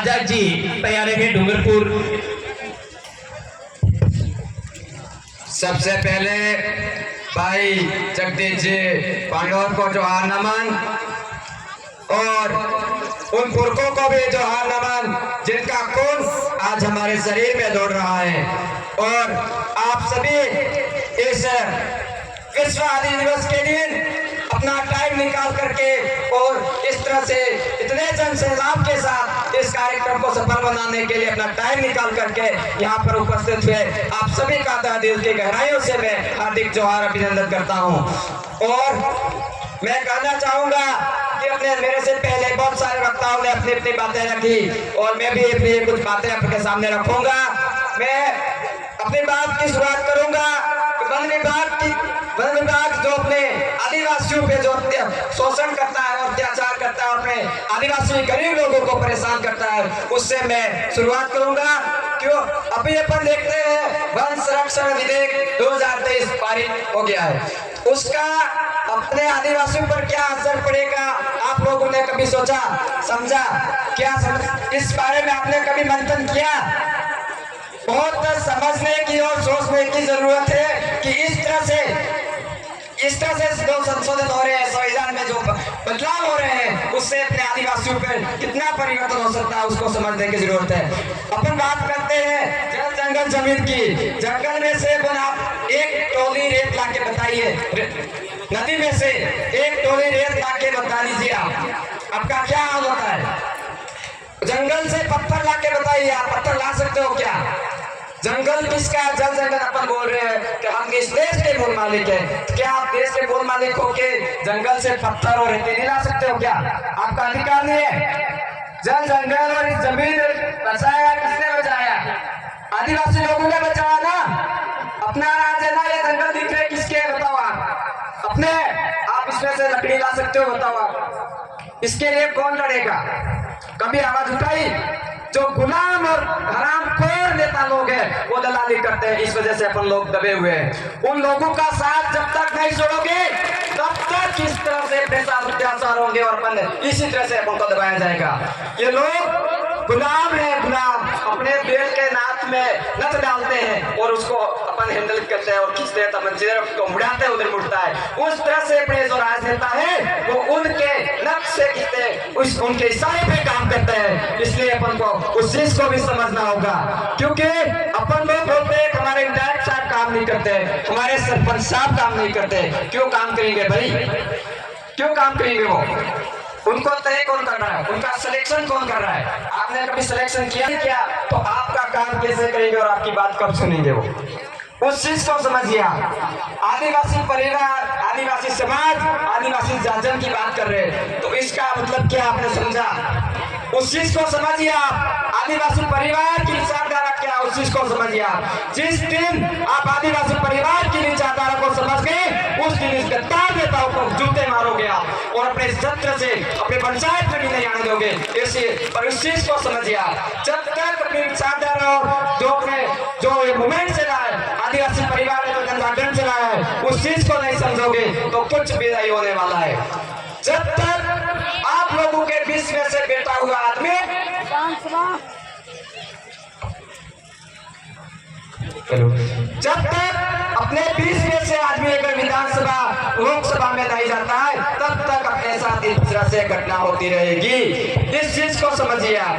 आजाद जी तैयार है डूंगरपुर। सबसे पहले भाई जगदीश जी पांडवर को जोहार नमन और उन पुरखों को भी जोहार नमन जिनका खून आज हमारे शरीर में दौड़ रहा है। और आप सभी इस विश्व आदि दिवस के दिन अपना टाइम निकाल करके और इस तरह से इतने जन सैलाब के साथ इस कार्यक्रम को सफल बनाने के लिए अपना टाइम निकाल करके यहाँ पर उपस्थित हुए आप सभी का दिल की गहराइयों से मैं हार्दिक जोहार अभिनंदन करता हूँ। और मैं कहना चाहूंगा कि अपने मेरे से पहले बहुत सारे वक्ताओं ने अपनी अपनी बातें रखी और मैं भी अपनी कुछ बातें आपके सामने रखूंगा। मैं अपनी बात की शुरुआत करूंगा। वन विभाग जो अपने आदिवासियों पे जो शोषण करता है और अत्याचार करता है, अपने आदिवासी गरीब लोगों को परेशान करता है, उससे मैं शुरुआत करूंगा। क्यों अभी अपन देखते हैं वन संरक्षण विधेयक 2023 पारित हो गया है, उसका अपने आदिवासियों पर क्या असर पड़ेगा आप लोगों ने कभी सोचा समझा क्या इस बारे में आपने कभी मंथन किया? बहुत समझने की और सोचने की जरूरत है कि इस तरह से जो संशोधन हो रहे हैं, संविधान में जो बदलाव हो रहे हैं, उससे अपने आदिवासियों पर कितना परिवर्तन हो सकता है उसको समझने की जरूरत है। अपन बात करते हैं जल जंगल जमीन की। जंगल में से आप एक टोली रेत ला के बताइए, नदी में से एक टोली रेत ला के बता दीजिए आपका क्या हाल होता है? जंगल से पत्थर ला के बताइए, आप पत्थर ला सकते हो क्या? जंगल किसका? जल जंगल अपन बोल रहे हैं कि हम इस देश के मूल मालिक हैं। तो क्या आप देश के मूल मालिक हो के जंगल से पत्थर और रेती नहीं ला सकते हो क्या? आपका अधिकार नहीं है? जल जंगल और इस जमीन बचाया किसने बचाया? आदिवासी लोगों ने बचाया ना। अपना राज है ना, ये जंगल दिख रहे किसके बताओ आप? अपने। आप इसमें से लकड़ी ला सकते हो बताओ आप? इसके लिए कौन लड़ेगा? कभी आवाज उठाई? जो गुलाम और हरामखोर नेता लोग हैं वो दलाली करते हैं, इस वजह से अपन लोग दबे हुए हैं। उन लोगों का साथ जब तक नहीं छोड़ोगे तब तक इस तरह से बेसाब अत्याचार होंगे और अपन इसी तरह से अपन को दबाया जाएगा। ये लोग गुलाम है, गुलाम अपने बेल के नाथ में नथ डालते हैं और उसको अपन हैंडल करते हैं और खींचते हैं, तब जिधर उसको मुड़ाते हैं उधर मुड़ता है। उस तरह से अपने जो राजनेता है वो उनके नथ से खींचते उनके इशारे पे काम करते हैं। इसलिए अपन को उस चीज को भी समझना होगा, क्योंकि अपन लोग बोलते हैं हमारे विधायक साहब काम नहीं करते, हमारे सरपंच साहब काम नहीं करते। क्यों काम करेंगे भाई? क्यों काम करेंगे वो? उनको तय कौन कर रहा है? उनका सिलेक्शन कौन कर रहा है? आपने कभी सिलेक्शन किया नहीं किया तो आपका काम कैसे करेंगे और आपकी बात कब सुनेंगे वो? उस चीज को समझिए। आदिवासी परिवार, आदिवासी समाज, आदिवासी जाजन की बात कर रहे हैं तो इसका मतलब क्या आपने समझा? उस चीज को समझिए आप। आदिवासी परिवार की विचारधारा क्या, उस चीज को समझिए आप। जिस दिन आप आदिवासी परिवार की विचारधारा को समझ गए उस दिन इस गद्दार नेताओं को जूते मारोगे आप और अपने सत्र से अपने पंचायत में भी नहीं आने दोगे। इसलिए पर उस चीज को समझिए आप। जब तक अपनी विचारधारा और जो ये मूवमेंट चला है, आदिवासी परिवार ने जो जनजागरण चला है, उस चीज को नहीं समझोगे तो कुछ भी नहीं होने वाला है। जब तक आप लोगों के बीच में से बैठा हुआ आदमी जब तक अपने बीच में से आदमी अगर विधानसभा लोकसभा में नहीं जाता है तब तक अपने साथ इस तरह से घटना होती रहेगी। इस चीज को समझिए आप।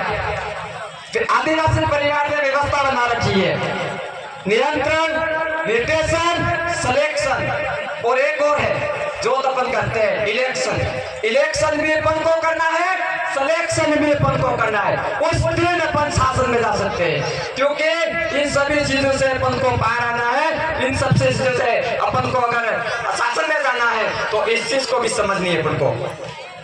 आदिवासी परिवार ने व्यवस्था बना रखी है, नियंत्रण, निर्देशन, सिलेक्शन और एक और है जो अपन करते हैं इलेक्शन। इलेक्शन भी अपन को करना है, सिलेक्शन भी अपन को करना है। उस दिन अपन शासन में जा सकते हैं, क्योंकि इन सभी चीजों से अपन को पार आना है। इन सब चीजों से अपन को अगर शासन में जाना है तो इस चीज को भी समझनी है अपन को।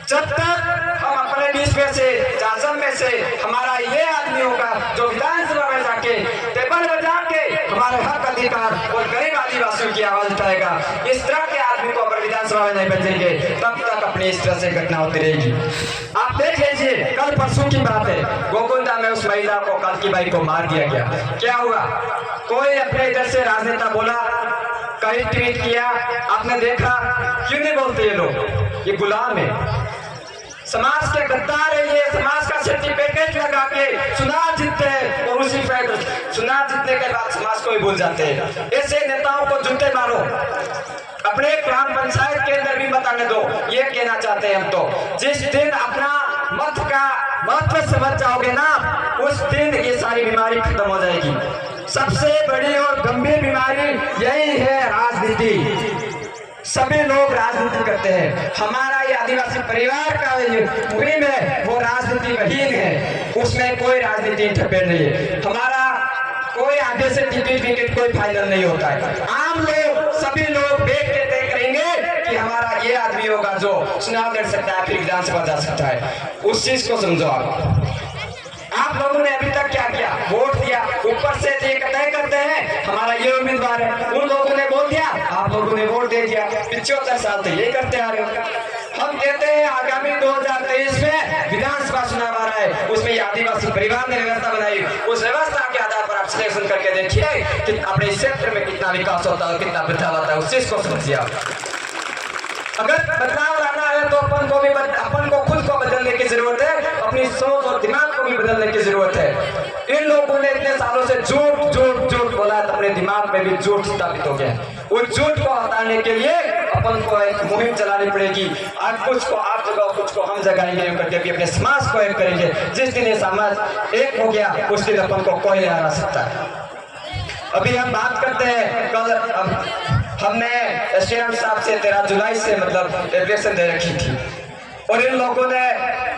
जब तक हम अपने बीच में से शासन में से हमारा ये आदमी होगा जो विधानसभा में जाके टेबल बजा के हमारे हक अधिकार और गरीब आदिवासियों की आवाज उठाएगा, इस तरह के आदमी को अगर विधानसभा में नहीं बचेंगे तब तक अपनी इस तरह से घटना होती रहेगी। आप देख लीजिए, कल परसों की बात है, गोकुंदा में उस महिला को, कालकी बाई को मार दिया गया। क्या हुआ? कोई अपने इधर से राजनेता बोला, कहीं ट्वीट किया, आपने देखा? क्यों नहीं बोलते ये लोग? ये गुलाम है, समाज के गद्दार है, ये समाज का सर्टिफिकेट लगा के करने के बाद समाज को ही भूल जाते हैं। ऐसे नेताओं को जूते मारो, अपने ग्राम पंचायत के अंदर भी मत आने दो। ये कहना चाहते हैं हम तो, जिस दिन अपना मत का महत्व समझ जाओगे ना, उस दिन ये सारी बीमारी खत्म हो जाएगी। सबसे बड़ी और गंभीर बीमारी यही है राजनीति। सभी लोग राजनीति करते हैं। हमारा ये आदिवासी परिवार का मुहिम है वो राजनीति विहीन है, उसमें कोई राजनीति इंटरफेयर नहीं है। हमारा कोई आगे से टिकट कोई फाइनल नहीं होता है। आम लोग सभी लोग देख के तय करेंगे कि हमारा ये आदमी होगा जो चुनाव लड़ सकता है, फिर विधानसभा जा सकता है। उस चीज को समझो। आप लोगों ने अभी तक क्या किया? वोट दिया, ऊपर से तय करते हैं हमारा ये उम्मीदवार है। उन लोगों ने बोल दिया, आप लोगों ने वोट दे दिया। 75 साल से ये करते आ रहे हो। हम कहते हैं आगामी 2023 में विधानसभा चुनाव आ रहा है, उसमें आदिवासी परिवार ने व्यवस्था बनाई। उस व्यवस्था के आधार पर आप सिलेक्शन करके देखिए कि अपने क्षेत्र में कितना विकास होता है, कितना बदलाव आता है। उस चीज को समझिए आप। अगर बदलाव लाना है तो अपन को खुद को बदलने की जरूरत है, अपनी सोच और दिमाग को भी बदलने की जरूरत है। इन लोगों ने इतने सालों से झूठ बोला तो अपने दिमाग में भी झूठ स्थापित हो गया। उस झूठ को हटाने के लिए अपन को एक मुहिम चलानी पड़ेगी। आज कुछ को आप जगह, कुछ को हम जगाएंगे करके भी अपने समाज को एक करेंगे। जिस दिन ये समाज एक हो गया उस दिन अपन को कोई नहीं हरा सकता है। अभी हम बात करते हैं, कल हमने एसडीएम साहब से 13 जुलाई से मतलब एप्लीकेशन दे रखी थी और इन लोगों ने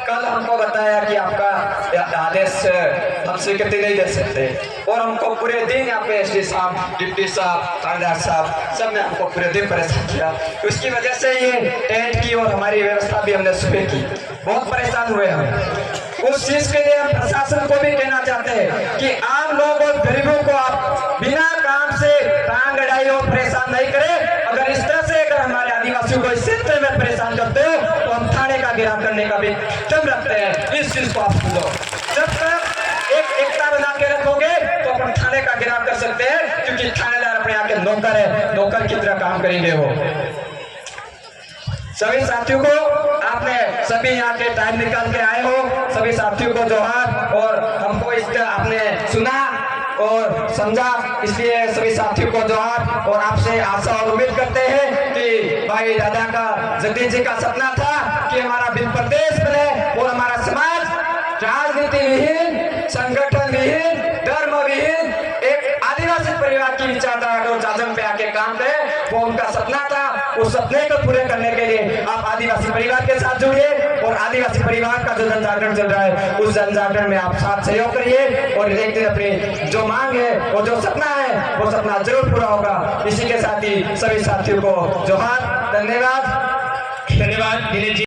कल हमको बताया कि आपका आदेश हम स्वीकृति नहीं दे सकते और हमको पूरे दिन यहाँ पे एसडी साहब, डिप्टी साहब, थानेदार साहब सब ने हमको पूरे दिन परेशान किया। उसकी वजह से ये टेंट की और हमारी व्यवस्था भी हमने सुबह की, बहुत परेशान हुए हम। उस चीज के लिए हम प्रशासन को भी कहना चाहते हैं कि आम लोग और गरीबों को आप बिना काम से टांग अड़ाई और परेशान नहीं करें। अगर इस तरह से अगर हमारे आदिवासियों को इस क्षेत्र में परेशान करते हो तो हम थाने का घेराव करने का भी दम रखते हैं। इस चीज को आप समझो। जब तक एकता बना के रखोगे तो अपन थाने का घेराव कर सकते हैं, क्योंकि थानेदार अपने यहाँ के नौकर है, नौकर की तरह काम करेंगे वो। सभी साथियों को, आपने सभी यहाँ के टाइम निकाल के आए हो, सभी साथियों को जोहार। और हमको इस आपने सुना और समझा, इसलिए सभी साथियों को जोहार। और आपसे आशा और उम्मीद करते हैं कि भाई दादा का, जगदीश जी का सपना था कि हमारा बिल प्रदेश बने और हमारा समाज राजनीति विहीन, संगठन विहीन, धर्म विहीन एक आदिवासी परिवार की विचारधारा को चादम पे आके काम करे। वो उनका सपना था। उस सपने को पूरे करने के लिए आप आदिवासी परिवार के साथ जुड़िए और आदिवासी परिवार का जो जन जागरण चल रहा है उस जन जागरण में आप साथ सहयोग करिए और एक दिन अपनी जो मांग है और जो सपना है वो सपना जरूर पूरा होगा। इसी के साथ ही सभी साथियों को जोहार। धन्यवाद। धन्यवाद दिनेश जी।